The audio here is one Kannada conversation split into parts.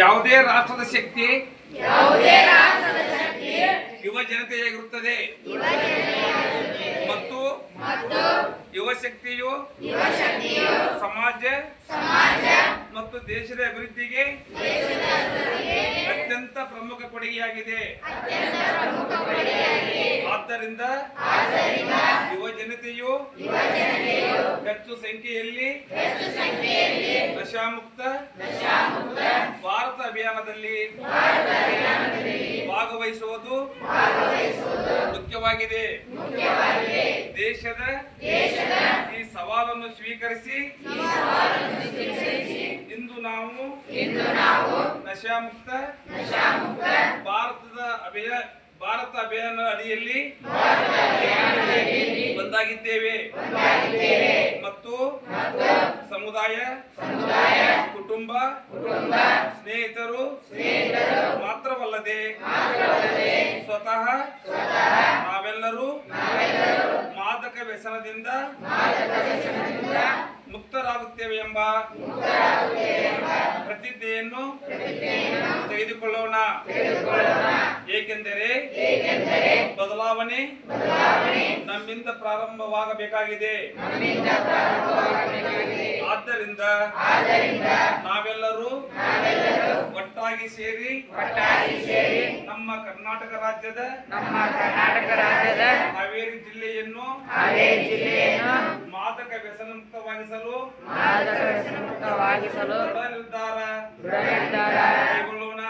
ಯಾವುದೇ ರಾಷ್ಟ್ರದ ಶಕ್ತಿ ಯುವ ಜನತೆಯಾಗಿರುತ್ತದೆ ಮತ್ತು ಯುವ ಶಕ್ತಿಯು ಸಮಾಜ ಮತ್ತು ದೇಶದ ಅಭಿವೃದ್ಧಿಗೆ ಅತ್ಯಂತ ಪ್ರಮುಖ ಕೊಡುಗೆಯಾಗಿದೆ. ಆದ್ದರಿಂದ ಯುವ ಜನತೆಯು ಹೆಚ್ಚು ಸಂಖ್ಯೆಯಲ್ಲಿ ನಶಾಮುಕ್ತ ಭಾರತ ಅಭಿಯಾನದಲ್ಲಿ ಭಾಗವಹಿಸುವುದು ಮುಖ್ಯವಾಗಿದೆ. ದೇಶದ ಈ ಸವಾಲನ್ನು ಸ್ವೀಕರಿಸಿ ಇಂದು ನಾವು ನಶಾಮುಕ್ತ ಭಾರತ ಅಭಿಯಾನ ಅಡಿಯಲ್ಲಿ ಒಂದಾಗಿದ್ದೇವೆ ಮತ್ತು ಸಮುದಾಯ, ಕುಟುಂಬ, ಸ್ನೇಹಿತರು ಮಾತ್ರವಲ್ಲದೆ ಸ್ವತಃ ನಾವೆಲ್ಲರೂ ಮಾದಕ ವ್ಯಸನದಿಂದ ಮುಕ್ತರಾಗುತ್ತೇವೆ ಎಂಬ ಪ್ರತಿಜ್ಞೆಯನ್ನು ತೆಗೆದುಕೊಳ್ಳೋಣ. ಏಕೆಂದರೆ ಬದಲಾವಣೆ ನಮ್ಮಿಂದ ಪ್ರಾರಂಭವಾಗಬೇಕಾಗಿದೆ. ಆದ್ದರಿಂದ ನಾವೆಲ್ಲರೂ ಒಟ್ಟಾಗಿ ಸೇರಿ ನಮ್ಮ ಕರ್ನಾಟಕ ರಾಜ್ಯದ ಹಾವೇರಿ ಜಿಲ್ಲೆಯನ್ನು ಮಾದಕ ವ್ಯಸನ ಮುಕ್ತವಾಗಿಸಲು ದೃಢ ನಿರ್ಧಾರ ಕೈಗೊಳ್ಳೋಣ.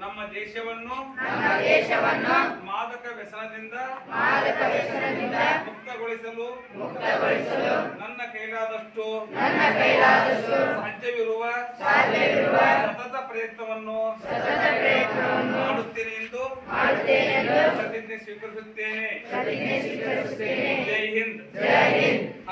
ನಮ್ಮ ದೇಶವನ್ನು ಮಾದಕ ವ್ಯಸನದಿಂದ ಮುಕ್ತಗೊಳಿಸಲು ನನ್ನ ಕೈಲಾದಷ್ಟು ಸಾಧ್ಯವಿರುವ ಸತತ ಪ್ರಯತ್ನವನ್ನು ಮಾಡುತ್ತೇನೆ ಎಂದು ಪ್ರತಿಜ್ಞೆ ಸ್ವೀಕರಿಸುತ್ತೇನೆ. ಜೈ ಹಿಂದ್.